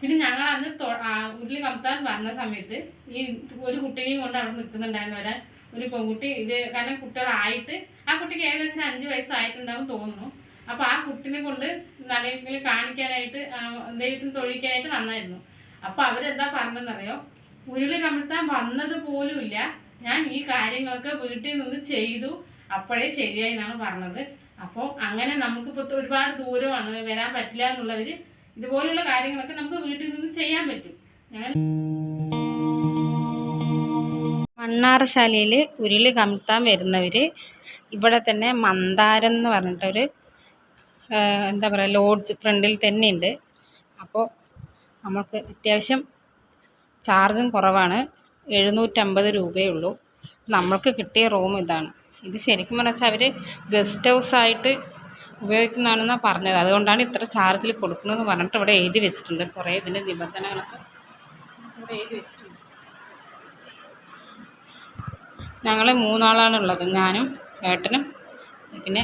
പിന്നെ ഞങ്ങൾ അന്ന് ഉരുളി കമത്താൻ വന്ന സമയത്ത് ഈ ഒരു കുട്ടീനെയും കൊണ്ട് അവിടെ നിൽക്കുന്നുണ്ടായിരുന്നു ഒരു പെൺകുട്ടി. ഇത് കാരണം കുട്ടികളായിട്ട് ആ കുട്ടിക്ക് ഏകദേശം 5 വയസ്സായിട്ടുണ്ടാവും തോന്നുന്നു. അപ്പോൾ ആ കുട്ടിനെ കൊണ്ട് നടയിൽ കാണിക്കാനായിട്ട് ദൈവത്തിന് തൊഴിക്കാനായിട്ട് വന്നായിരുന്നു. അപ്പോൾ അവരെന്താ പറഞ്ഞതെന്നറിയോ, ഉരുളി കമഴ്ത്താൻ വന്നത് പോലും ഇല്ല, ഞാൻ ഈ കാര്യങ്ങളൊക്കെ വീട്ടിൽ നിന്ന് ചെയ്തു, അപ്പോഴേ ശരിയായി എന്നാണ് പറഞ്ഞത്. അപ്പോൾ അങ്ങനെ നമുക്കിപ്പോൾ ഒരുപാട് ദൂരമാണ്, വരാൻ പറ്റില്ല എന്നുള്ളവർ ഇതുപോലുള്ള കാര്യങ്ങളൊക്കെ നമുക്ക് വീട്ടിൽ നിന്ന് ചെയ്യാൻ പറ്റും. ഞാൻ മണ്ണാറശാലയിൽ ഉരുളി കമഴ്ത്താൻ വരുന്നവർ ഇവിടെ തന്നെ മന്ദാരം എന്ന് പറഞ്ഞിട്ടൊരു എന്താ പറയുക ലോഡ്ജ് ഫ്രണ്ടിൽ തന്നെ ഉണ്ട്. അപ്പോൾ നമുക്ക് അത്യാവശ്യം ചാർജും കുറവാണ്, 750 രൂപയേ ഉള്ളൂ. നമ്മൾക്ക് കിട്ടിയ റൂം ഇതാണ്. ഇത് ശരിക്കും പറഞ്ഞാൽ അവർ ഗസ്റ്റ് ഹൗസായിട്ട് ഉപയോഗിക്കുന്നതാണെന്നാണ് പറഞ്ഞത്. അതുകൊണ്ടാണ് ഇത്ര ചാർജിൽ കൊടുക്കുന്നതെന്ന് പറഞ്ഞിട്ട് ഇവിടെ എഴുതി വെച്ചിട്ടുണ്ട്. കുറേ ഇതിൻ്റെ നിബന്ധനകളൊക്കെ ഇവിടെ എഴുതി വെച്ചിട്ടുണ്ട്. ഞങ്ങൾ 3 ആളാണുള്ളത്, ഞാനും ഏട്ടനും പിന്നെ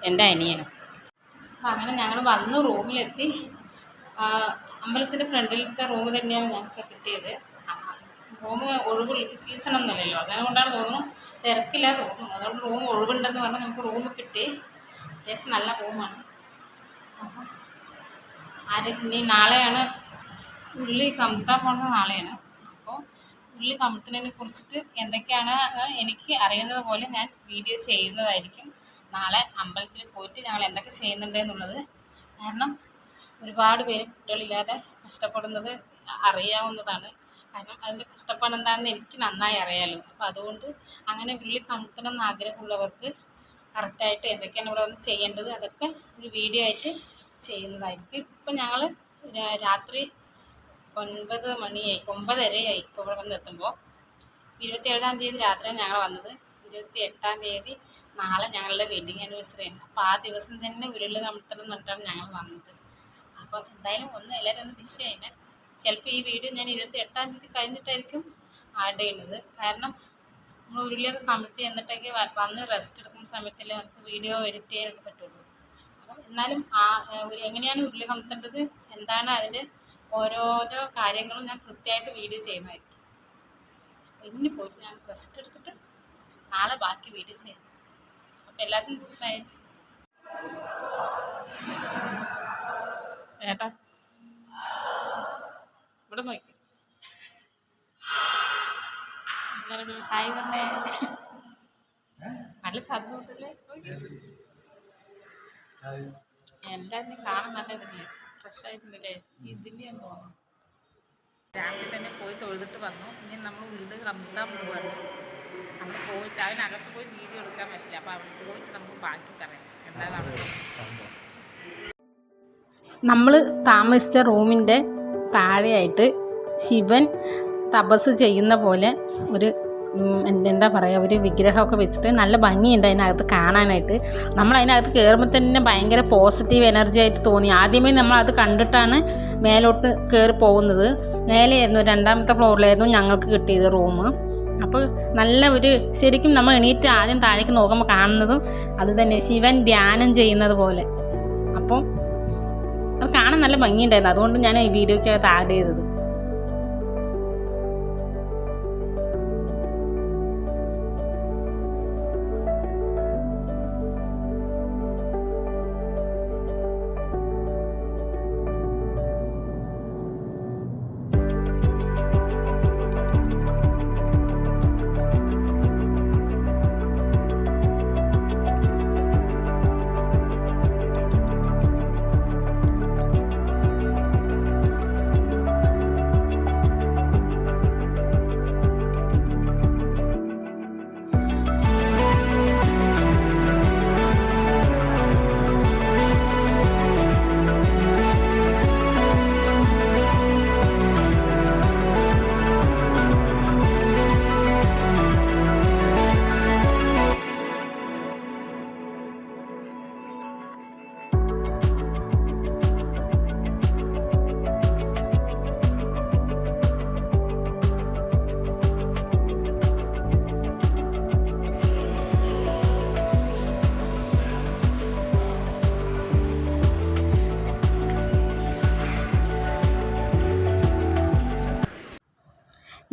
എൻ്റെ അനിയനും. അപ്പം അങ്ങനെ ഞങ്ങൾ വന്ന് റൂമിലെത്തി. അമ്പലത്തിൻ്റെ ഫ്രണ്ടിലത്തെ റൂം തന്നെയാണ് ഞങ്ങൾക്ക് കിട്ടിയത്. റൂം ഒഴിവുള്ള സീസണൊന്നുമല്ലല്ലോ, അതുകൊണ്ടാണ് തോന്നുന്നു തിരക്കില്ല തോന്നുന്നു. അതുകൊണ്ട് റൂം ഒഴിവുണ്ടെന്ന് പറഞ്ഞാൽ നമുക്ക് റൂം കിട്ടി. അത്യാവശ്യം നല്ല റൂമാണ്. അപ്പം ഇനി നാളെയാണ് ഉരുളി കമഴ്ത്താൻ പോകുന്നത്, നാളെയാണ്. അപ്പോൾ ഉരുളി കമഴ്ത്തുന്നതിനെ കുറിച്ചിട്ട് എന്തൊക്കെയാണ് എനിക്ക് അറിയുന്നത് പോലെ ഞാൻ വീഡിയോ ചെയ്യുന്നതായിരിക്കും. നാളെ അമ്പലത്തിൽ പോയിട്ട് ഞങ്ങൾ എന്തൊക്കെ ചെയ്യുന്നുണ്ട് എന്നുള്ളത്. കാരണം ഒരുപാട് പേര് കുട്ടികളില്ലാതെ കഷ്ടപ്പെടുന്നത് അറിയാവുന്നതാണ്. കാരണം അതിൻ്റെ കഷ്ടപ്പാട് എന്താണെന്ന് എനിക്ക് നന്നായി അറിയാമല്ലോ. അപ്പോൾ അതുകൊണ്ട് അങ്ങനെ ഉരുളി കമഴ്ത്തണം എന്ന് ആഗ്രഹമുള്ളവർക്ക് കറക്റ്റായിട്ട് എന്തൊക്കെയാണ് ഇവിടെ വന്ന് ചെയ്യേണ്ടത് അതൊക്കെ ഒരു വീഡിയോ ആയിട്ട് ചെയ്യുന്നതായിരിക്കും. ഇപ്പം ഞങ്ങൾ രാത്രി 9 മണിയായി, 9:30 ഇപ്പോൾ ഇവിടെ വന്ന് എത്തുമ്പോൾ. 27-ാം തീയതി രാത്രിയാണ് ഞങ്ങൾ വന്നത്. 28-ാം തീയതി നാളെ ഞങ്ങളുടെ വെഡിങ് ആനിവേഴ്സറിയാണ്. അപ്പോൾ ആ ദിവസം തന്നെ ഉരുളി കമഴ്ത്തണം എന്ന് പറഞ്ഞിട്ടാണ് ഞങ്ങൾ വന്നത്. അപ്പോൾ എന്തായാലും എല്ലാവരും ഒന്ന് വിഷ് ചെയ്യുന്നത്. ചിലപ്പോൾ ഈ വീഡിയോ ഞാൻ 28-ാം തീയതി കഴിഞ്ഞിട്ടായിരിക്കും ആഡ് ചെയ്യുന്നത്. കാരണം നമ്മൾ ഉരുളിയൊക്കെ കമഴ്ത്തി എന്നിട്ടൊക്കെ വന്ന് റെസ്റ്റ് എടുക്കുന്ന സമയത്തല്ലേ നമുക്ക് വീഡിയോ എഡിറ്റ് ചെയ്യാനൊക്കെ പറ്റുള്ളൂ. അപ്പം എന്നാലും എങ്ങനെയാണ് ഉരുളി കമഴ്ത്തേണ്ടത്, എന്താണ് അതിൻ്റെ ഓരോരോ കാര്യങ്ങളും ഞാൻ കൃത്യമായിട്ട് വീഡിയോ ചെയ്യുന്നതായിരിക്കും. ഇനി പോയിട്ട് ഞാൻ റെസ്റ്റ് എടുത്തിട്ട് നാളെ ബാക്കി വീഡിയോ ചെയ്യാം. അപ്പം എല്ലാവർക്കും ഗുഡ് നൈറ്റ്. ഏട്ടാ ഇവിടെ നോക്കി ഹായ് പറഞ്ഞേ, നല്ല സന്തോഷല്ലേ. എല്ലാവരും കാണാൻ നല്ലതല്ലേ, ഫ്രഷ് ആയിട്ടുണ്ടല്ലേ. ഇതിൻ്റെയാന്ന് തോന്നുന്നു. രാവിലെ തന്നെ പോയി തൊഴുതിട്ട് വന്നു. ഇനി നമ്മൾ ഉരുളി കമഴ്ത്താൻ പോവുകയാണ്. നമ്മൾ പോയിട്ട് അതിനകത്ത് പോയി വീഡിയോ എടുക്കാൻ പറ്റില്ല. അപ്പോൾ അവിടെ പോയിട്ട് നമുക്ക് ബാക്കി പറയാം എന്താണ് അവിടെ. നമ്മൾ താമസിച്ച റൂമിൻ്റെ താഴെയായിട്ട് ശിവൻ തപസ് ചെയ്യുന്ന പോലെ ഒരു എന്താ പറയുക, ഒരു വിഗ്രഹമൊക്കെ വെച്ചിട്ട് നല്ല ഭംഗിയുണ്ട് അതിനകത്ത് കാണാനായിട്ട്. നമ്മൾ അതിനകത്ത് കയറുമ്പോൾ തന്നെ ഭയങ്കര പോസിറ്റീവ് എനർജി ആയിട്ട് തോന്നി. ആദ്യമേ നമ്മളത് കണ്ടിട്ടാണ് മേലോട്ട് കയറി പോകുന്നത്. മേലെയായിരുന്നു, 2ാമത്തെ ഫ്ലോറിലായിരുന്നു ഞങ്ങൾക്ക് കിട്ടിയത് റൂം. അപ്പോൾ നല്ല ഒരു ശരിക്കും നമ്മൾ എണീറ്റ് ആദ്യം താഴേക്ക് നോക്കുമ്പോൾ കാണുന്നതും അത് തന്നെ, ശിവൻ ധ്യാനം ചെയ്യുന്നത് പോലെ. അപ്പം അത് കാണാൻ നല്ല ഭംഗിയുണ്ടായിരുന്നു. അതുകൊണ്ട് ഞാൻ ഈ വീഡിയോയ്ക്കകത്ത് ആഡ് ചെയ്തത്.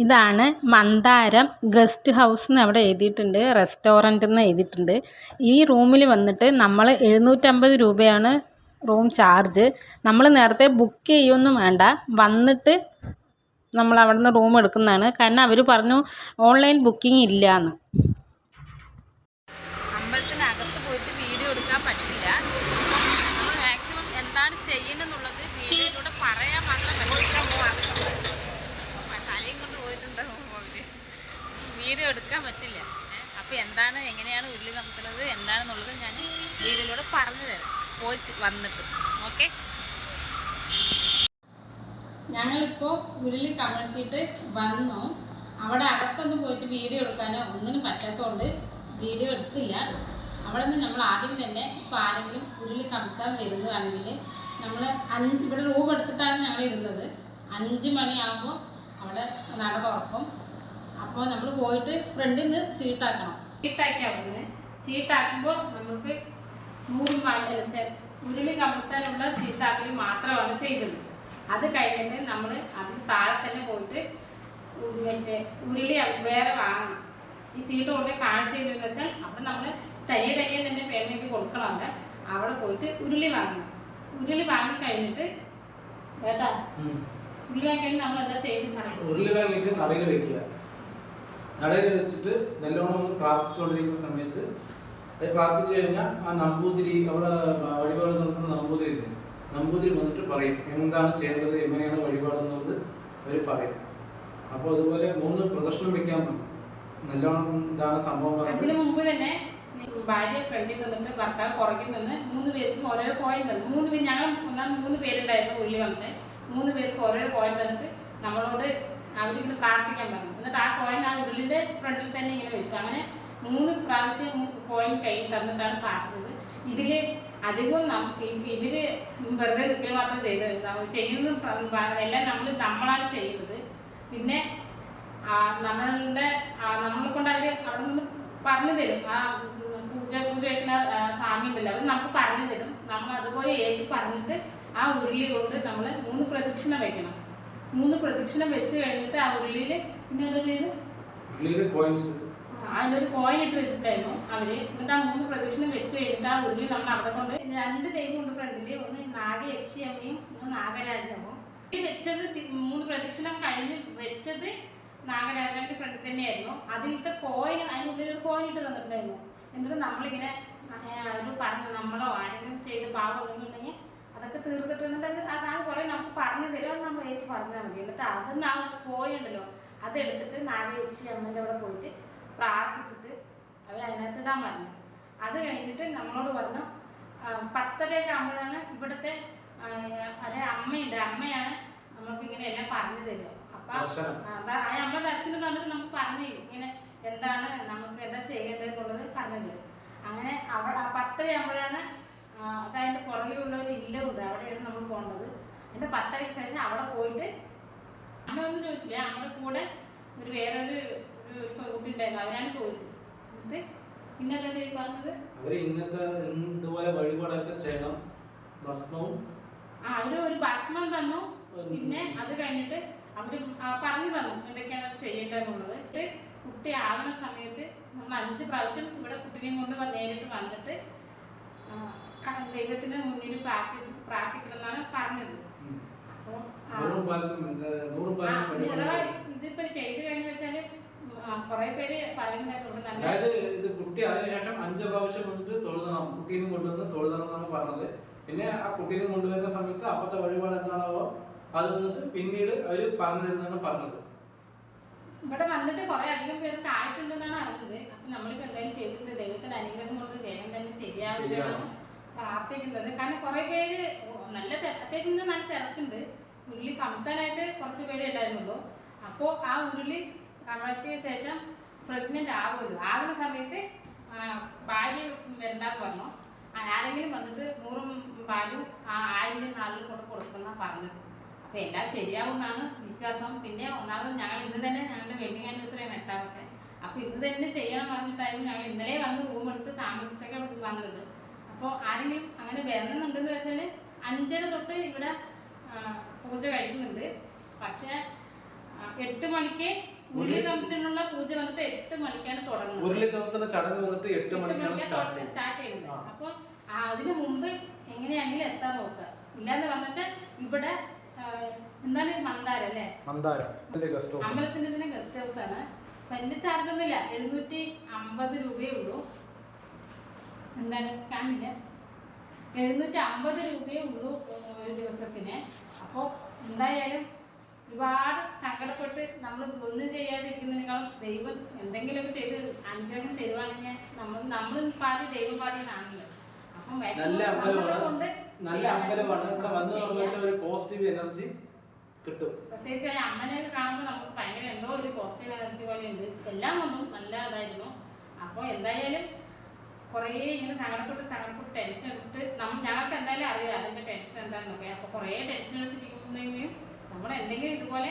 ഇതാണ് മന്ദാരം ഗസ്റ്റ് ഹൗസ് എന്ന് അവിടെ എഴുതിയിട്ടുണ്ട്, റെസ്റ്റോറൻ്റ് എന്ന് എഴുതിയിട്ടുണ്ട്. ഈ റൂമിൽ വന്നിട്ട് നമ്മൾ 750 രൂപയാണ് റൂം ചാർജ്. നമ്മൾ നേരത്തെ ബുക്ക് ചെയ്യൊന്നും വേണ്ട, വന്നിട്ട് നമ്മൾ അവിടെ നിന്ന് റൂം എടുക്കുന്നതാണ്. കാരണം അവർ പറഞ്ഞു ഓൺലൈൻ ബുക്കിംഗ് ഇല്ല എന്ന്. അമ്പലത്തിനകത്ത് പോയിട്ട് വീഡിയോ എടുക്കാൻ പറ്റില്ല. നമ്മൾ മാക്സിമം എന്താണ് ചെയ്യുന്നതെന്നുള്ളത് വീഡിയോയിലൂടെ പറയാൻ മാത്രം തലയും കൊണ്ട് പോയിട്ടുണ്ടാവും, വീഡിയോ എടുക്കാൻ പറ്റില്ല. അപ്പോൾ എന്താണ് എങ്ങനെയാണ് ഉരുളി കമത്തുന്നത് എന്താണെന്നുള്ളത് ഞാൻ വീഡിയോയിലൂടെ പറഞ്ഞു തരാം പോയി വന്നിട്ട്. ഓക്കെ, ഞങ്ങളിപ്പോൾ ഉരുളി കമഴ്ത്തിയിട്ട് വന്നു. അവിടെ അകത്തൊന്നും പോയിട്ട് വീഡിയോ എടുക്കാനോ ഒന്നിനും പറ്റാത്തതുകൊണ്ട് വീഡിയോ എടുത്തില്ല. അവിടെ നിന്ന് നമ്മൾ ആദ്യം തന്നെ ഇപ്പോൾ ആരെങ്കിലും ഉരുളി കമത്താൻ വരുന്നതാണെങ്കിൽ നമ്മൾ ഇവിടെ റൂം എടുത്തിട്ടാണ് ഞങ്ങൾ ഇരുന്നത്. 5 മണിയാകുമ്പോൾ അവിടെ നട തുറക്കും. അപ്പോൾ നമ്മൾ പോയിട്ട് ഫ്രണ്ടിൽ നിന്ന് ചീട്ടാക്കണം. ചീട്ടാക്കി അവിടെ നിന്ന് ചീട്ടാക്കുമ്പോൾ നമുക്ക് 100 ഉരുളി കമത്താനുള്ള ചീട്ടാക്കൽ മാത്രമാണ് ചെയ്തത്. അത് കഴിഞ്ഞിട്ട് നമ്മൾ അതിന് താഴെ തന്നെ പോയിട്ട് മറ്റേ ഉരുളി വേറെ വാങ്ങണം. ഈ ചീട്ട് കൊണ്ട് കാണിച്ചതെന്ന് വെച്ചാൽ അവിടെ നമ്മൾ തനിയെ തന്നെ പേയ്മെൻറ്റ് കൊടുക്കണം. അവിടെ പോയിട്ട് ഉരുളി വാങ്ങണം. ഉരുളി വാങ്ങി കഴിഞ്ഞിട്ട് കേട്ടാ ഉരുളി വാങ്ങി കഴിഞ്ഞ് നമ്മൾ എന്താ ചെയ്യുന്നത്? ഉരുളി വാങ്ങിയിട്ട് നടയിൽ വെക്കുക. നടയിൽ വെച്ചിട്ട് നല്ലോണം പ്രാർത്ഥിച്ചുകൊണ്ടിരിക്കുന്ന സമയത്ത് പ്രാർത്ഥിച്ചു കഴിഞ്ഞാൽ ആ നമ്പൂതിരി അവിടെ വഴിപാട് നടത്തുന്ന നമ്പൂതിരി വന്നിട്ട് പറയും എന്താണ് ചെയ്യേണ്ടത്, എങ്ങനെയാണ് വഴിപാടെന്നുള്ളത് അവർ പറയും. അപ്പോൾ അതുപോലെ 3 പ്രദക്ഷിണം വെക്കാൻ നല്ലോണം ഇതാണ് സംഭവം. അതിന് മുമ്പ് തന്നെ ഭാര്യ ഫ്രണ്ടിൽ നിന്നിട്ട് ഭർത്താവ് പുറകിൽ നിന്ന് 3 പേർക്കും ഓരോരോ പോയിന്റ് തന്നു. 3 പേര് ഞങ്ങൾ 3 പേരുണ്ടായിരുന്നു ഉരുളി വന്നിട്ട്. 3 പേർക്ക് ഓരോരോ പോയിന്റ് തന്നിട്ട് നമ്മളോട് അവരിങ്ങനെ പ്രാർത്ഥിക്കാൻ പറഞ്ഞു. എന്നിട്ട് ആ കോയിൻ ആ ഉരുളിൻ്റെ ഫ്രണ്ടിൽ തന്നെ ഇങ്ങനെ വെച്ചു. അങ്ങനെ 3 പ്രാവശ്യം കോയിൻ കയ്യിൽ തന്നിട്ടാണ് പ്രാർത്ഥിച്ചത്. ഇതിൽ അധികവും ഇവര് വെറുതെ നിൽക്കൽ മാത്രം ചെയ്യുന്നത് എല്ലാം നമ്മളാണ് ചെയ്യുന്നത്. പിന്നെ നമ്മളെ കൊണ്ട് അവർ അവിടെ നിന്ന് പറഞ്ഞു തരും. ആ പൂജ വയ്ക്കുന്ന സ്വാമി ഉണ്ടല്ലോ, അവർ നമുക്ക് പറഞ്ഞു തരും. നമ്മൾ അതുപോലെ ഏറ്റി പറഞ്ഞിട്ട് ആ ഉരുളി കൊണ്ട് നമ്മൾ 3 പ്രദക്ഷിണം വെക്കണം. 3 പ്രദക്ഷിണം വെച്ച് കഴിഞ്ഞിട്ട് ആ ഉരുളിയിൽ പിന്നെ എന്താ ചെയ്ത് അതിനൊരു കോയിൻ ഇട്ട് വെച്ചിട്ടായിരുന്നു അവര്. എന്നിട്ട് ആ 3 പ്രദക്ഷിണം വെച്ച് കഴിഞ്ഞിട്ട് ആ ഉരുളി നമ്മൾ അവിടെ കൊണ്ട് 2 ദൈവം ഉണ്ട് ഫ്രണ്ടില്. ഒന്ന് നാഗയക്ഷിയമ്മയും ഒന്ന് നാഗരാജാവും. വെച്ചത് 3 പ്രദക്ഷിണം കഴിഞ്ഞ് വെച്ചത് നാഗരാജാവിന്റെ ഫ്രണ്ടിൽ തന്നെയായിരുന്നു. അതിലത്തെ കോയിൻ അതിനുള്ളിൽ ഒരു കോയിൻ ഇട്ട് തന്നിട്ടുണ്ടായിരുന്നു. എന്നിട്ട് നമ്മളിങ്ങനെ ഒരു പറഞ്ഞു നമ്മളോ ആരെങ്കിലും ചെയ്ത് പാപം ഒന്നുണ്ടെങ്കിൽ അതൊക്കെ തീർത്തിട്ടുണ്ടെങ്കിൽ ആ സാധനം കുറേ നമുക്ക് പറഞ്ഞു തരും. അത് നമ്മൾ ഏറ്റു പറഞ്ഞാൽ മതി. എന്നിട്ട് അത് ആ കോയിൻ ഉണ്ടല്ലോ അതെടുത്തിട്ട് നാഗയക്ഷി അമ്മൻ്റെ അവിടെ പോയിട്ട് പ്രാർത്ഥിച്ചിട്ട് അവർ അതിനകത്ത് ഇടാൻ പറഞ്ഞു. അത് കഴിഞ്ഞിട്ട് നമ്മളോട് പറഞ്ഞു 10:30 ആകുമ്പോഴാണ് ഇവിടുത്തെ അമ്മയാണ് നമുക്ക് ഇങ്ങനെ എല്ലാം പറഞ്ഞു തരിക. അപ്പം ആ അമ്മ ദർശനം തന്നിട്ട് നമുക്ക് പറഞ്ഞു തരും ഇങ്ങനെ എന്താണ് നമുക്ക് എന്താ ചെയ്യേണ്ടതെന്നുള്ളത് പറഞ്ഞു തരും. അങ്ങനെ 10:30 ആകുമ്പോഴാണ് അതതിൻ്റെ പുറകിലുള്ള ഒരു ഇല്ലമുണ്ട്, അവിടെയാണ് നമ്മൾ പോകേണ്ടത്. എന്നിട്ട് 10:30ക്ക് ശേഷം അവിടെ പോയിട്ട് അമ്മ ഒന്നും ചോദിച്ചില്ല. നമ്മുടെ കൂടെ വേറൊരു കുട്ടി ഉണ്ടായിരുന്നു, അവരാണ് ചോദിച്ചത്. എന്നിട്ട് പിന്നെ എന്താ ചെയ്ത് പറഞ്ഞത് ഇതുപോലെ വഴിപാടൊക്കെ ചെയ്യണം. അവര് ഒരു ഭസ്മം തന്നു. പിന്നെ അത് കഴിഞ്ഞിട്ട് അവര് പറഞ്ഞു തന്നു എന്തൊക്കെയാണ് അത് ചെയ്യേണ്ടതെന്നുള്ളത്. കുട്ടി ആവുന്ന സമയത്ത് നമ്മൾ 5 പ്രാവശ്യം ഇവിടെ കുട്ടിനെയും കൊണ്ട് നേരിട്ട് വന്നിട്ട് ദൈവത്തിന് മുന്നിൽ പ്രാർത്ഥിക്കണം എന്നാണ് പറഞ്ഞത്. ഇതിപ്പോ ചെയ്ത് കഴിഞ്ഞ വെച്ചാല് കുറെ പേര് പറയുന്നുണ്ടായിരുന്നു. അതായത് ഇത് കുട്ടി അതിനുശേഷം 5 പ്രാവശ്യം വന്നിട്ട് തൊഴുതണം, കുട്ടീനും കൊണ്ടുവന്ന് തൊഴുതണം എന്നാണ് പറഞ്ഞത്. പിന്നെ ആ കുട്ടീനെ കൊണ്ടുവരുന്ന സമയത്ത് അപ്പത്തെ വഴിപാട് എന്താണോ അത് വന്നിട്ട് പിന്നീട് അവര് പറഞ്ഞു തരുന്നതാണ് പറഞ്ഞത്. ഇവിടെ വന്നിട്ട് കുറെ അധികം പേർക്ക് ആയിട്ടുണ്ടെന്നാണ് അറിഞ്ഞത്. അപ്പൊ നമ്മളിപ്പോ എന്തായാലും ചെയ്തിട്ടുണ്ട്. ദൈവത്തിന്റെ അനുഗ്രഹം കൊണ്ട് വേഗം തന്നെ ശരിയാവുന്നതാണ് പ്രാർത്ഥിക്കുന്നത്. കാരണം കുറെ പേര് അത്യാവശ്യം നല്ല തിരക്കുണ്ട്. ഉരുളി കമത്താനായിട്ട് കുറച്ച് പേര് ഉണ്ടായിരുന്നുള്ളൂ. അപ്പോൾ ആ ഉരുളി കമഴ്ത്തിയ ശേഷം പ്രഗ്നന്റ് ആവുമല്ലോ, ആകുന്ന സമയത്ത് ഭാര്യ വരണ്ടാന്ന് പറഞ്ഞു. ആരെങ്കിലും വന്നിട്ട് 100 പാലും 1000 നാളിൽ കൊണ്ട് കൊടുക്കുമെന്നാണ് പറഞ്ഞത്. അപ്പോൾ എല്ലാം ശരിയാവുമെന്നാണ് വിശ്വാസം. പിന്നെ ഒന്നാമത് ഞങ്ങൾ ഇന്ന് തന്നെ ഞങ്ങളുടെ വെഡിങ് ആനിവേഴ്സറിയാണ് 8ാമത്തെ. അപ്പോൾ ഇന്ന് തന്നെ ചെയ്യണം പറഞ്ഞിട്ടായിരുന്നു ഞങ്ങൾ ഇന്നലെ വന്ന് റൂം എടുത്ത് താമസിച്ചിട്ടൊക്കെ വന്നത്. അപ്പോൾ ആരെങ്കിലും അങ്ങനെ വരണമെന്നുണ്ടെന്ന് വെച്ചാൽ 5:30 തൊട്ട് ഇവിടെ പൂജ കഴിക്കുന്നുണ്ട്. പക്ഷേ 8 മണിക്ക് ഉരുളി കമ്പത്തിനുള്ള പൂജ വന്നിട്ട് 8 മണിക്കാണ് തുടങ്ങുന്നത്. ഉരുളി കമ്പത്തിന്റെ ചടങ്ങ് വന്നിട്ട് 8 മണിക്കാണ് സ്റ്റാർട്ട് ചെയ്യുന്നത്. അപ്പോൾ അതിന് മുമ്പ് എങ്ങനെയാണെങ്കിലും എത്താൻ നോക്കുക. ഇല്ലാന്ന് പറഞ്ഞാൽ ഇവിടെ എന്താണ് മന്ദാരം അല്ലേ, അമ്പലത്തിന്റെ തന്നെ ഗസ്റ്റ് ഹൗസ് ആണ്. വലിയ ചാർജ് ഒന്നുമില്ല, 750 രൂപയേ ഉള്ളൂ. എന്താണ് കാണില്ല, 750 രൂപയേ ഉള്ളൂ ഒരു ദിവസത്തിന്. അപ്പോൾ എന്തായാലും ഒരുപാട് സങ്കടപ്പെട്ട് നമ്മൾ ഒന്നും ചെയ്യാതിരിക്കുന്നതിനേക്കാളും ദൈവം എന്തെങ്കിലുമൊക്കെ ചെയ്ത് അനുഗ്രഹം തരുവാണെങ്കിൽ നമ്മൾ പാതി ദൈവം പാതി ആണല്ലോ. അപ്പം നല്ല അമ്പലമാണ്. ഇവിടെ വന്ന് ഒരു പോസിറ്റീവ് എനർജി കിട്ടും. പ്രത്യേകിച്ച് അമ്മനെ കാണുമ്പോൾ നമുക്ക് ഭയങ്കര എന്തോ ഒരു പോസിറ്റീവ് എനർജി പോലെ ഉണ്ട്. എല്ലാം കൊണ്ടും നല്ല ഇതായിരുന്നു. അപ്പോൾ എന്തായാലും കുറേ ഇങ്ങനെ സങ്കടപ്പെട്ട് ടെൻഷൻ അടിച്ചിട്ട് ഞങ്ങൾക്ക് എന്തായാലും അറിയാം അതിൻ്റെ ടെൻഷൻ എന്താണെന്നൊക്കെ. അപ്പോൾ കുറേ ടെൻഷൻ അടിച്ചിരിക്കുന്നെങ്കിലും നമ്മൾ എന്തെങ്കിലും ഇതുപോലെ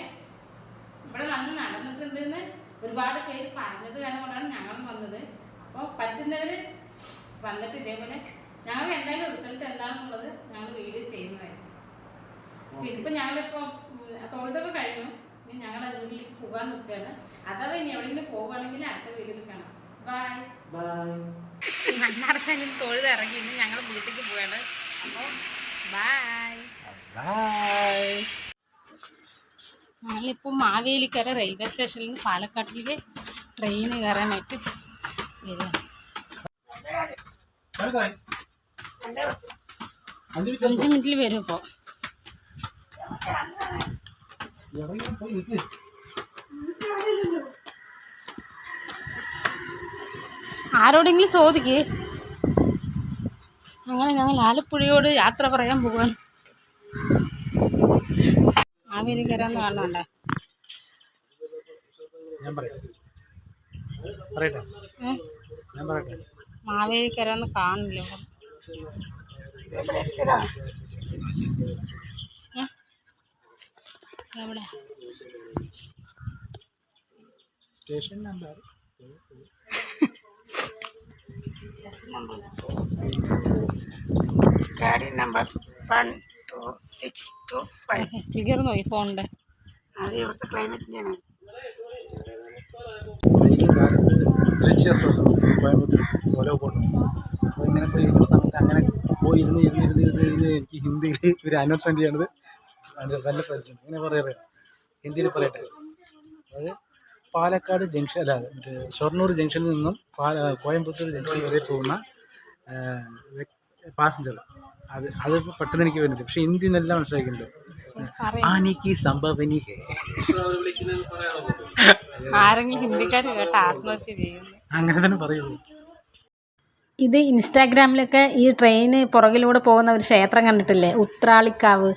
ഇവിടെ വന്ന് നടന്നിട്ടുണ്ടെന്ന് ഒരുപാട് പേര് പറഞ്ഞത് കാരണം കൊണ്ടാണ് ഞങ്ങൾ വന്നത്. അപ്പോൾ പറ്റുന്നവർ വന്നിട്ട് ഇതേപോലെ ഞങ്ങൾ എന്തായാലും റിസൾട്ട് എന്താണെന്നുള്ളത് ഞങ്ങൾ വീഡിയോ ചെയ്യുന്നതായിരുന്നു. ഇപ്പം ഞങ്ങളിപ്പോൾ തൊഴുതൊക്കെ കഴിഞ്ഞു, ഇനി ഞങ്ങൾ വീട്ടിലേക്ക് പോകാൻ നിൽക്കുകയാണ്. അഥവാ ഇനി എവിടെയെങ്കിലും പോകുകയാണെങ്കിൽ അടുത്ത വീഡിയോയിൽ കാണാം. ബൈ. മണ്ണാർശാനിൽ തൊഴുത് ഇറങ്ങി ഇനി ഞങ്ങൾ വീട്ടിലേക്ക് പോവാണ്. അപ്പോൾ ബൈ. ഞങ്ങളിപ്പോൾ മാവേലിക്കര റെയിൽവേ സ്റ്റേഷനിൽ നിന്ന് പാലക്കാട്ടിലേക്ക് ട്രെയിൻ കയറാനായിട്ട് വരിക. 5 മിനിറ്റിൽ വരും. ഇപ്പോൾ ആരോടെങ്കിലും ചോദിക്കേ. അങ്ങനെ ഞങ്ങൾ ആലപ്പുഴയോട് യാത്ര പറയാൻ പോവാണ്. മാവേലിക്കരാന്ന് കാണണ്ട, മാവേലിക്കരാന്ന് കാണില്ല. എവിടെ സ്റ്റേഷൻ നമ്പർ गाड़ी नंबर 12625 ഫിഗർ നോക്കി ഫോണിൻ്റെ. അത് ഇവിടുത്തെ ക്ലൈമറ്റിൻ്റെയാണ്. തൃശ്ശി എക്സ്പ്രസ് കോയമ്പത്തൂർ ഓലോ പോകുന്നു. അപ്പോൾ ഇങ്ങനെ പോയി ഇരിക്കുന്ന സമയത്ത് അങ്ങനെ പോയി ഇരുന്ന് എനിക്ക് ഹിന്ദിയിൽ ഒരു അനൗൺസ്മെൻറ്റ് ചെയ്യണത് നല്ല പരിചയം. ഇങ്ങനെ പറയാറ് ഹിന്ദിയിൽ പറയട്ടെ. അതായത് പാലക്കാട് ജംഗ്ഷൻ അല്ല മറ്റേ ഷൊർണൂർ ജംഗ്ഷനിൽ നിന്നും കോയമ്പത്തൂർ ജംഗ്ഷൻ വരെ പോകുന്ന പാസഞ്ചർ അത് പെട്ടെന്ന് എനിക്ക് വരുന്നില്ല. പക്ഷെ ഹിന്ദി നല്ല മനസ്സിലാക്കുന്നുണ്ട്. ആനിക്ക് സംഭവനി ആരെങ്കിലും ഹിന്ദിക്കാർ കേട്ട് ആത്മഹത്യ ചെയ്യുന്നു, അങ്ങനെ തന്നെ പറയുള്ളൂ. ഇത് ഇൻസ്റ്റാഗ്രാമിലൊക്കെ ഈ ട്രെയിന് പുറകിലൂടെ പോകുന്ന ഒരു ക്ഷേത്രം കണ്ടിട്ടില്ലേ, ഉത്രാളിക്കാവ്,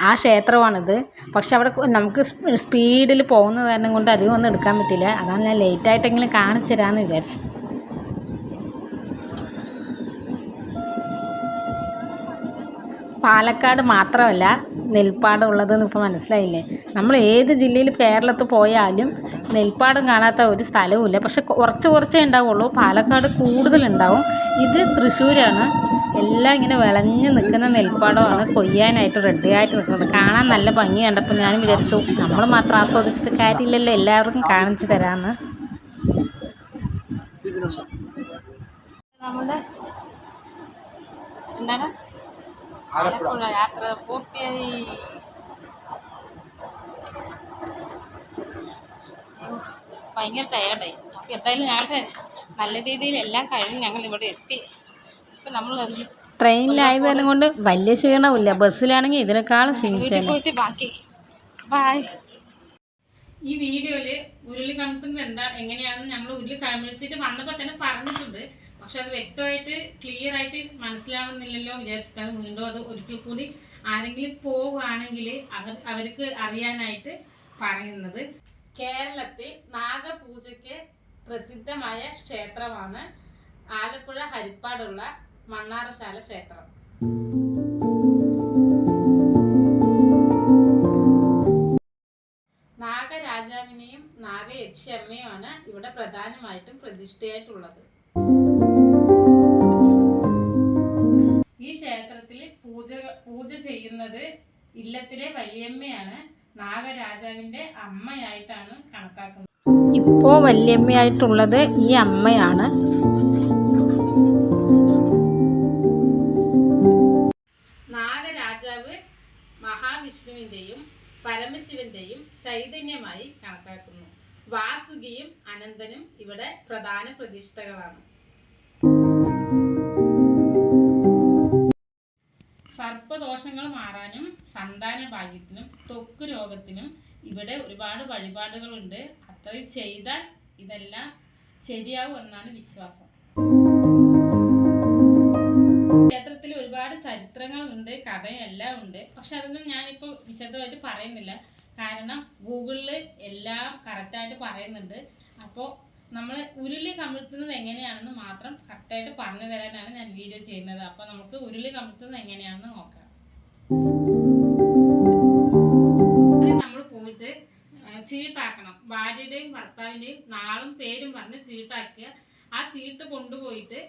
ആ ക്ഷേത്രമാണിത്. പക്ഷെ അവിടെ നമുക്ക് സ്പീഡിൽ പോകുന്ന കാരണം കൊണ്ട് അധികം ഒന്നും എടുക്കാൻ പറ്റില്ല. അതാണ് ഞാൻ ലേറ്റായിട്ടെങ്കിലും കാണിച്ചു തരാമെന്ന് വിചാരിച്ചു. പാലക്കാട് മാത്രമല്ല നെൽപ്പാടം ഉള്ളതെന്ന് ഇപ്പോൾ മനസ്സിലായില്ലേ. നമ്മൾ ഏത് ജില്ലയിൽ കേരളത്തിൽ പോയാലും നെൽപ്പാടം കാണാത്ത ഒരു സ്ഥലവുമില്ല. പക്ഷെ കുറച്ചേ ഉണ്ടാവുള്ളൂ, പാലക്കാട് കൂടുതലുണ്ടാവും. ഇത് തൃശ്ശൂരാണ്. എല്ലാം ഇങ്ങനെ വിളഞ്ഞ് നിൽക്കുന്ന നെൽപ്പാടമാണ്, കൊയ്യാനായിട്ട് റെഡിയായിട്ട് നിൽക്കുന്നത്. കാണാൻ നല്ല ഭംഗി കണ്ടപ്പോൾ ഞാൻ വിചാരിച്ചു നമ്മൾ മാത്രം ആസ്വദിച്ചിട്ട് കാര്യമില്ലല്ലോ, എല്ലാവർക്കും കാണിച്ചു തരാമെന്ന്. നമ്മുടെ എന്താണ് ആലപ്പുഴ യാത്ര പൂർത്തിയായി. ഭയങ്കര ടയേർഡായി. അപ്പോൾ എന്തായാലും ഞങ്ങളുടെ നല്ല രീതിയിൽ എല്ലാം കഴിഞ്ഞ് ഞങ്ങൾ ഇവിടെ എത്തി. ഇപ്പം നമ്മൾ ട്രെയിനിലായതും കൊണ്ട് വലിയ ക്ഷീണമില്ല. ബസ്സിലാണെങ്കിൽ ഇതിനേക്കാളും ക്ഷീണിച്ചാൽ പോയിട്ട് ബാക്കി ബൈ. ഈ വീഡിയോയിൽ ഉരുളി കമ്പത്തുന്നത് എങ്ങനെയാണെന്ന് ഞങ്ങൾ ഉരുളി കമിഴ്ത്തിയിട്ട് വന്നപ്പോൾ തന്നെ പറഞ്ഞിട്ടുണ്ട്. പക്ഷെ അത് വ്യക്തമായിട്ട് ക്ലിയർ ആയിട്ട് മനസ്സിലാവുന്നില്ലല്ലോ വിചാരിച്ചിട്ടാണ് വീണ്ടും അത് ഒരിക്കൽ കൂടി ആരെങ്കിലും പോവുകയാണെങ്കിൽ അവർക്ക് അറിയാനായിട്ട് പറയുന്നത്. കേരളത്തിൽ നാഗപൂജയ്ക്ക് പ്രസിദ്ധമായ ക്ഷേത്രമാണ് ആലപ്പുഴ ഹരിപ്പാടുള്ള മണ്ണാറശാല ക്ഷേത്രം. നാഗരാജാവിനെയും നാഗയക്ഷിയമ്മയുമാണ് ഇവിടെ പ്രധാനമായിട്ടും പ്രതിഷ്ഠയായിട്ടുള്ളത്. ഈ ക്ഷേത്രത്തിൽ പൂജ ചെയ്യുന്നത് ഇല്ലത്തിലെ വലിയമ്മയാണ്. നാഗരാജാവിൻ്റെ അമ്മയായിട്ടാണ് കണക്കാക്കുന്നത്. ഇപ്പോൾ വല്യമ്മയായിട്ടുള്ളത് ഈ അമ്മയാണ്. നാഗരാജാവ് മഹാവിഷ്ണുവിൻ്റെയും പരമശിവന്റെയും ചൈതന്യമായി കണക്കാക്കുന്നു. വാസുകിയും അനന്തനും ഇവിടെ പ്രധാന പ്രതിഷ്ഠകളാണ്. സർപ്പദോഷങ്ങൾ മാറാനും സന്താന ഭാഗ്യത്തിനും ത്വക്ക് രോഗത്തിനും ഇവിടെ ഒരുപാട് വഴിപാടുകളുണ്ട്. അത്രയും ചെയ്താൽ ഇതെല്ലാം ശരിയാവും എന്നാണ് വിശ്വാസം. ക്ഷേത്രത്തിൽ ഒരുപാട് ചരിത്രങ്ങളുണ്ട്, കഥയെല്ലാം ഉണ്ട്. പക്ഷെ അതൊന്നും ഞാനിപ്പോൾ വിശദമായിട്ട് പറയുന്നില്ല. കാരണം ഗൂഗിളിൽ എല്ലാം കറക്റ്റായിട്ട് പറയുന്നുണ്ട്. അപ്പോൾ നമ്മൾ ഉരുളി കമിഴ്ത്തുന്നത് എങ്ങനെയാണെന്ന് മാത്രം കറക്റ്റായിട്ട് പറഞ്ഞു തരാനാണ് ഞാൻ വീഡിയോ ചെയ്യുന്നത്. അപ്പോൾ നമുക്ക് ഉരുളി കമിഴ്ത്തുന്നത് എങ്ങനെയാണെന്ന് നോക്കാം. നമ്മൾ പോയിട്ട് ചീട്ടാക്കണം. ഭാര്യയുടെയും ഭർത്താവിൻ്റെയും നാളും പേരും പറഞ്ഞ് ചീട്ടാക്കുക. ആ ചീട്ട് കൊണ്ടുപോയിട്ട്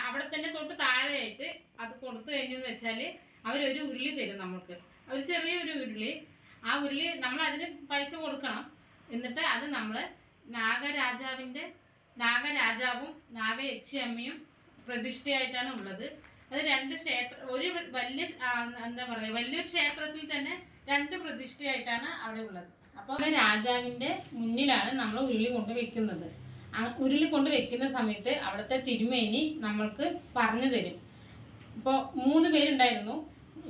അവിടെ തന്നെ തൊട്ട് താഴെയായിട്ട് അത് കൊടുത്തു കഴിഞ്ഞെന്ന് വെച്ചാൽ അവരൊരു ഉരുളി തരും നമ്മൾക്ക്. ഒരു ചെറിയൊരു ഉരുളി. ആ ഉരുളി നമ്മൾ അതിന് പൈസ കൊടുക്കണം. എന്നിട്ട് അത് നമ്മൾ നാഗരാജാവും നാഗയക്ഷി അമ്മയും പ്രതിഷ്ഠയായിട്ടാണ് ഉള്ളത്. അത് ഒരു വലിയ വലിയൊരു ക്ഷേത്രത്തിൽ തന്നെ 2 പ്രതിഷ്ഠയായിട്ടാണ് അവിടെ ഉള്ളത്. അപ്പോൾ രാജാവിൻ്റെ മുന്നിലാണ് നമ്മൾ ഉരുളി കൊണ്ട് വെക്കുന്നത്. ഉരുളി കൊണ്ട് വെക്കുന്ന സമയത്ത് അവിടുത്തെ തിരുമേനി നമ്മൾക്ക് പറഞ്ഞു തരും. ഇപ്പോൾ 3 പേരുണ്ടായിരുന്നു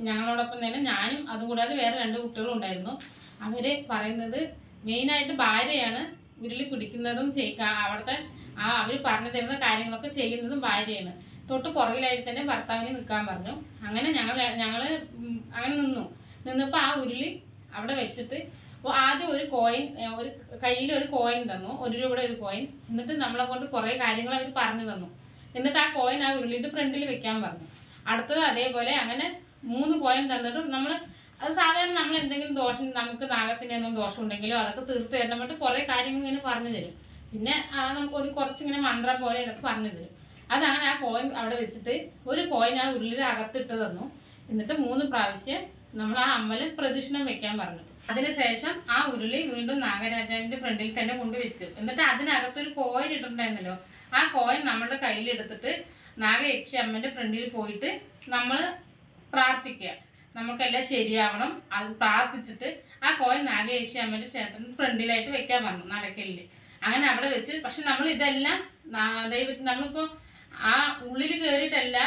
ഞങ്ങളോടൊപ്പം തന്നെ. ഞാനും അതുകൂടാതെ വേറെ 2 കുട്ടികളും ഉണ്ടായിരുന്നു. അവർ പറയുന്നത് മെയിനായിട്ട് ഭാര്യയാണ് ഉരുളി പിടിക്കുന്നതും അവിടുത്തെ അവർ പറഞ്ഞു തരുന്ന കാര്യങ്ങളൊക്കെ ചെയ്യുന്നതും ഭാര്യയാണ്. തൊട്ട് പുറകിലായിട്ട് തന്നെ ഭർത്താവിന് നിൽക്കാൻ പറഞ്ഞു. അങ്ങനെ ഞങ്ങൾ അങ്ങനെ നിന്നപ്പോൾ ആ ഉരുളി അവിടെ വെച്ചിട്ട് ആദ്യം ഒരു കയ്യിൽ ഒരു കോയിൻ തന്നു, 1 രൂപയുടെ ഒരു കോയിൻ. എന്നിട്ട് നമ്മളെ കൊണ്ട് കുറേ കാര്യങ്ങൾ അവർ പറഞ്ഞു തന്നു. എന്നിട്ട് ആ കോയിൻ ആ ഉരുളിയുടെ ഫ്രണ്ടിൽ വെക്കാൻ പറഞ്ഞു. അടുത്തത് അതേപോലെ അങ്ങനെ 3 കോയിൻ തന്നിട്ടും അത് സാധാരണ നമ്മൾ എന്തെങ്കിലും ദോഷം, നമുക്ക് നാഗത്തിന് എന്തെങ്കിലും ദോഷം ഉണ്ടെങ്കിലോ അതൊക്കെ തീർത്ത് തരണം വേണ്ടി കുറേ കാര്യങ്ങൾ ഇങ്ങനെ പറഞ്ഞു തരും. പിന്നെ നമുക്ക് കുറച്ചിങ്ങനെ മന്ത്രം പോലെ ഇതൊക്കെ പറഞ്ഞു തരും. അതാണ് ആ കോയിൻ അവിടെ വെച്ചിട്ട് ഒരു കോയിൻ ആ ഉരുളിയുടെ അകത്തിട്ട് തന്നു. എന്നിട്ട് 3 പ്രാവശ്യം നമ്മൾ ആ അമ്പലം പ്രദക്ഷിണം വെക്കാൻ പറഞ്ഞു. അതിനുശേഷം ആ ഉരുളി വീണ്ടും നാഗരാജാവിന്റെ ഫ്രണ്ടിൽ തന്നെ കൊണ്ടുവച്ചു. എന്നിട്ട് അതിനകത്തൊരു കോയിൻ ഇട്ടിട്ടുണ്ടായിരുന്നല്ലോ, ആ കോയിൻ നമ്മളുടെ കയ്യിലെടുത്തിട്ട് നാഗയക്ഷി അമ്മന്റെ ഫ്രണ്ടിൽ പോയിട്ട് നമ്മൾ പ്രാർത്ഥിക്കുക. നമുക്കെല്ലാം ശരിയാവണം. അത് പ്രാർത്ഥിച്ചിട്ട് ആ കോയിൻ നാഗയക്ഷി അമ്മന്റെ ക്ഷേത്രത്തിന് ഫ്രണ്ടിലായിട്ട് വെക്കാൻ പറഞ്ഞു, നടക്കലില്. അങ്ങനെ അവിടെ വെച്ച്. പക്ഷെ നമ്മൾ ഇതെല്ലാം ദൈവത്തിന് നമ്മളിപ്പോൾ ആ ഉള്ളിൽ കയറിയിട്ടല്ല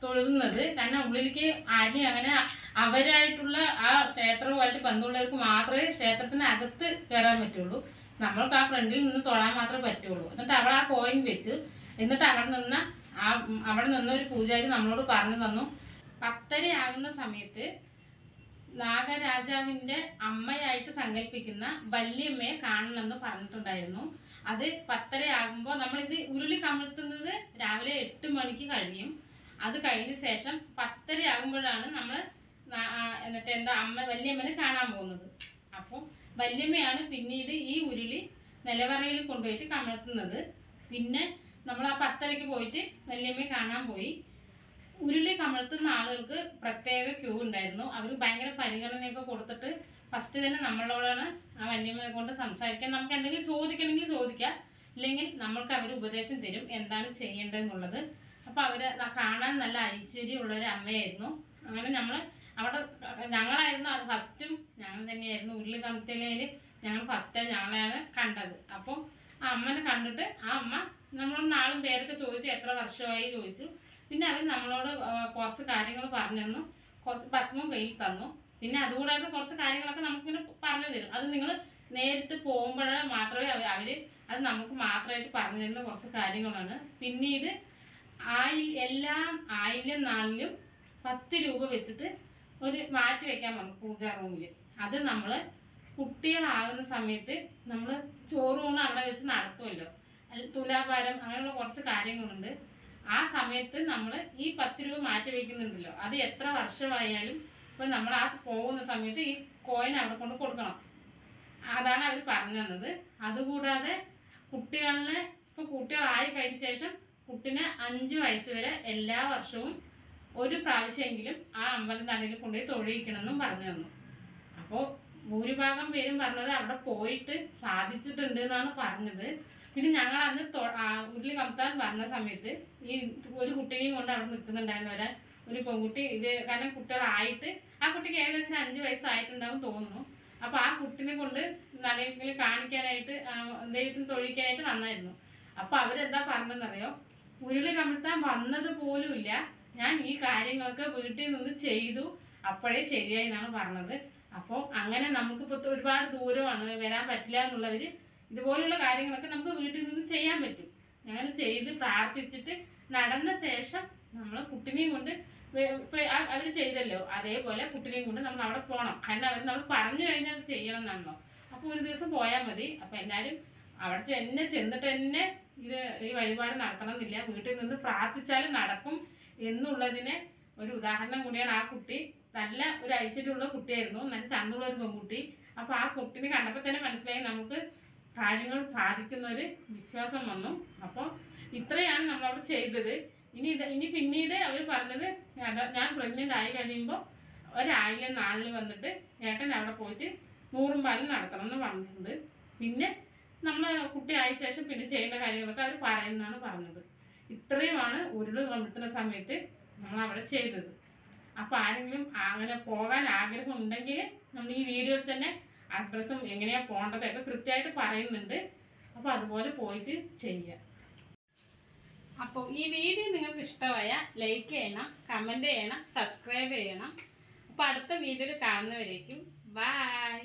തൊഴുതുന്നത്. കാരണം ഉള്ളിലേക്ക് ആരെയും അങ്ങനെ അവരായിട്ടുള്ള ആ ക്ഷേത്രവുമായിട്ട് ബന്ധമുള്ളവർക്ക് മാത്രമേ ക്ഷേത്രത്തിന് അകത്ത് കയറാൻ പറ്റുള്ളൂ. നമ്മൾക്ക് ആ ഫ്രണ്ടിൽ നിന്ന് തൊഴാൻ മാത്രമേ പറ്റുള്ളൂ. എന്നിട്ട് അവിടെ ആ കോയിൻ വെച്ച് എന്നിട്ട് അവിടെ നിന്ന് ഒരു പൂജാരി നമ്മളോട് പറഞ്ഞു തന്നു, 10:30 ആകുന്ന സമയത്ത് നാഗരാജാവിൻ്റെ അമ്മയായിട്ട് സങ്കല്പിക്കുന്ന വല്യമ്മയെ കാണണമെന്ന് പറഞ്ഞിട്ടുണ്ടായിരുന്നു. അത് 10:30 ആകുമ്പോൾ നമ്മളിത് ഉരുളി കമിഴ്ത്തുന്നത് രാവിലെ 8 മണിക്ക് കഴിയും. അത് കഴിഞ്ഞ ശേഷം 10:30 ആകുമ്പോഴാണ് നമ്മൾ വല്യമ്മനെ കാണാൻ പോകുന്നത്. അപ്പോൾ വല്യമ്മയാണ് പിന്നീട് ഈ ഉരുളി നിലവറയിൽ കൊണ്ടുപോയിട്ട് കമിഴ്ത്തുന്നത്. പിന്നെ നമ്മൾ ആ 10:30ക്ക് പോയിട്ട് വല്യമ്മയെ കാണാൻ പോയി. ഉരുളി കമിഴ്ത്തുന്ന ആളുകൾക്ക് പ്രത്യേക ക്യൂ ഉണ്ടായിരുന്നു. അവർ ഭയങ്കര പരിഗണനയൊക്കെ കൊടുത്തിട്ട് ഫസ്റ്റ് തന്നെ നമ്മളോടാണ് ആ വല്യമ്മയെ കൊണ്ട് സംസാരിക്കാൻ. നമുക്ക് എന്തെങ്കിലും ചോദിക്കണമെങ്കിൽ ചോദിക്കാം, ഇല്ലെങ്കിൽ നമ്മൾക്ക് അവർ ഉപദേശം തരും എന്താണ് ചെയ്യേണ്ടതെന്നുള്ളത്. അപ്പോൾ അവർ കാണാൻ നല്ല ഐശ്വര്യമുള്ളൊരു അമ്മയായിരുന്നു. അങ്ങനെ ഞങ്ങളായിരുന്നു അത് ഫസ്റ്റും ഞങ്ങൾ തന്നെയായിരുന്നു ഉരുളി കമിഴ്ത്തലയിൽ ഞങ്ങളെയാണ് കണ്ടത്. അപ്പോൾ ആ അമ്മനെ കണ്ടിട്ട് ആ അമ്മ നമ്മളോട് നാളും പേരൊക്കെ ചോദിച്ചു, എത്ര വർഷമായി ചോദിച്ചു. പിന്നെ അവർ നമ്മളോട് കുറച്ച് കാര്യങ്ങൾ പറഞ്ഞു തന്നു, കുറച്ച് ഭക്ഷണവും കയ്യിൽ തന്നു. പിന്നെ അതുകൂടാതെ കുറച്ച് കാര്യങ്ങളൊക്കെ നമുക്കിങ്ങനെ പറഞ്ഞു തരും. അത് നിങ്ങൾ നേരിട്ട് പോകുമ്പോൾ മാത്രമേ അവർ അത് നമുക്ക് മാത്രമായിട്ട് പറഞ്ഞു തരുന്ന കുറച്ച് കാര്യങ്ങളാണ്. പിന്നീട് ആയില്യം നാളിലും 10 രൂപ വെച്ചിട്ട് ഒരു മാറ്റി വെക്കാൻ പറഞ്ഞു പൂജാ റൂമിൽ. അത് നമ്മൾ കുട്ടികളാകുന്ന സമയത്ത് നമ്മൾ ചോറൂണ് അവിടെ വെച്ച് നടത്തുമല്ലോ, തുലാഭാരം അങ്ങനെയുള്ള കുറച്ച് കാര്യങ്ങളുണ്ട്. ആ സമയത്ത് നമ്മൾ ഈ 10 രൂപ മാറ്റി വയ്ക്കുന്നുണ്ടല്ലോ, അത് എത്ര വർഷമായാലും ഇപ്പം നമ്മൾ ആ പോകുന്ന സമയത്ത് ഈ കോയിൻ അവിടെ കൊണ്ട് കൊടുക്കണം. അതാണ് അവർ പറഞ്ഞു തന്നത്. അതുകൂടാതെ കുട്ടികളായി കഴിഞ്ഞ ശേഷം കുട്ടിനെ 5 വയസ്സ് വരെ എല്ലാ വർഷവും ഒരു പ്രാവശ്യമെങ്കിലും ആ അമ്പലം നടയിൽ കൊണ്ടുപോയി തൊഴിയിക്കണമെന്നും പറഞ്ഞു തന്നു. അപ്പോൾ ഭൂരിഭാഗം പേരും പറഞ്ഞത് അവിടെ പോയിട്ട് സാധിച്ചിട്ടുണ്ട് എന്നാണ് പറഞ്ഞത്. പിന്നെ ഞങ്ങൾ അന്ന് ഉരുളി കമത്താൻ പറഞ്ഞ സമയത്ത് ഈ ഒരു കുട്ടീനെയും കൊണ്ട് അവിടെ നിൽക്കുന്നുണ്ടായിരുന്ന ഒരു പെൺകുട്ടി, ഇത് കാരണം കുട്ടികളായിട്ട് ആ കുട്ടിക്ക് ഏകദേശം 5 വയസ്സായിട്ടുണ്ടാവും തോന്നുന്നു. അപ്പോൾ ആ കുട്ടീനെ കൊണ്ട് നടയിൽ കാണിക്കാനായിട്ട് ദൈവത്തിന് തൊഴിക്കാനായിട്ട് വന്നായിരുന്നു. അപ്പോൾ അവരെന്താ പറഞ്ഞതെന്നറിയോ, ഉരുളി കമഴ്ത്താൻ വന്നത് പോലുമില്ല, ഞാൻ ഈ കാര്യങ്ങളൊക്കെ വീട്ടിൽ നിന്ന് ചെയ്തു അപ്പോഴേ ശരിയായി എന്നാണ് പറഞ്ഞത്. അപ്പോൾ അങ്ങനെ നമുക്കിപ്പോൾ ഒരുപാട് ദൂരമാണ് വരാൻ പറ്റില്ല എന്നുള്ളവർ ഇതുപോലുള്ള കാര്യങ്ങളൊക്കെ നമുക്ക് വീട്ടിൽ നിന്ന് ചെയ്യാൻ പറ്റും. അങ്ങനെ ചെയ്ത് പ്രാർത്ഥിച്ചിട്ട് നടന്ന ശേഷം നമ്മൾ കുട്ടിനെയും കൊണ്ട് ഇപ്പം അവർ ചെയ്തല്ലോ അതേപോലെ കുട്ടിനെയും കൊണ്ട് നമ്മൾ അവിടെ പോകണം. കാരണം അവർ നമ്മൾ പറഞ്ഞു കഴിഞ്ഞാൽ അത് ചെയ്യണം എന്നാണല്ലോ. അപ്പോൾ ഒരു ദിവസം പോയാൽ മതി. അപ്പോൾ എല്ലാവരും അവിടെ ചെന്നിട്ട് തന്നെ ഈ വഴിപാട് നടത്തണം എന്നില്ല, വീട്ടിൽ നിന്ന് പ്രാർത്ഥിച്ചാലും നടക്കും എന്നുള്ളതിന് ഒരു ഉദാഹരണം കൂടിയാണ്. ആ കുട്ടി നല്ല ഒരു ഐശ്വര്യമുള്ള കുട്ടിയായിരുന്നു, നല്ല ചന്നുള്ള ഒരു പെൺകുട്ടി. അപ്പോൾ ആ കുട്ടിനെ കണ്ടപ്പോൾ തന്നെ മനസ്സിലായി നമുക്ക് കാര്യങ്ങൾ സാധിക്കുന്ന ഒരു വിശ്വാസം വന്നു. അപ്പോൾ ഇത്രയാണ് നമ്മളവിടെ ചെയ്തത്. ഇനി പിന്നീട് അവർ പറഞ്ഞത് ഞാൻ പ്രഗ്നൻ്റ് ആയി കഴിയുമ്പോൾ 1,000 നാളിൽ വന്നിട്ട് ഏട്ടൻ അവിടെ പോയിട്ട് 100 പാലും നടത്തണം എന്ന് പറഞ്ഞിട്ടുണ്ട്. പിന്നെ നമ്മൾ കുട്ടി ആയ ശേഷം പിന്നെ ചെയ്യേണ്ട കാര്യങ്ങളൊക്കെ അവർ പറയുന്നതാണ് പറഞ്ഞത്. ഇത്രയുമാണ് ഉരുള് കമഴ്ത്തുന്ന സമയത്ത് നമ്മൾ അവിടെ ചെയ്തത്. അപ്പോൾ ആരെങ്കിലും അങ്ങനെ പോകാൻ ആഗ്രഹം ഉണ്ടെങ്കിൽ നമ്മൾ ഈ വീഡിയോയിൽ തന്നെ അഡ്രസ്സും എങ്ങനെയാണ് പോകേണ്ടതൊക്കെ കൃത്യമായിട്ട് പറയുന്നുണ്ട്. അപ്പോൾ അതുപോലെ പോയിട്ട് ചെയ്യുക. അപ്പോൾ ഈ വീഡിയോ നിങ്ങൾക്ക് ഇഷ്ടമായ ലൈക്ക് ചെയ്യണം, കമൻറ്റ് ചെയ്യണം, സബ്സ്ക്രൈബ് ചെയ്യണം. അപ്പോൾ അടുത്ത വീഡിയോയിൽ കാണുന്നവരേക്കും ബൈ.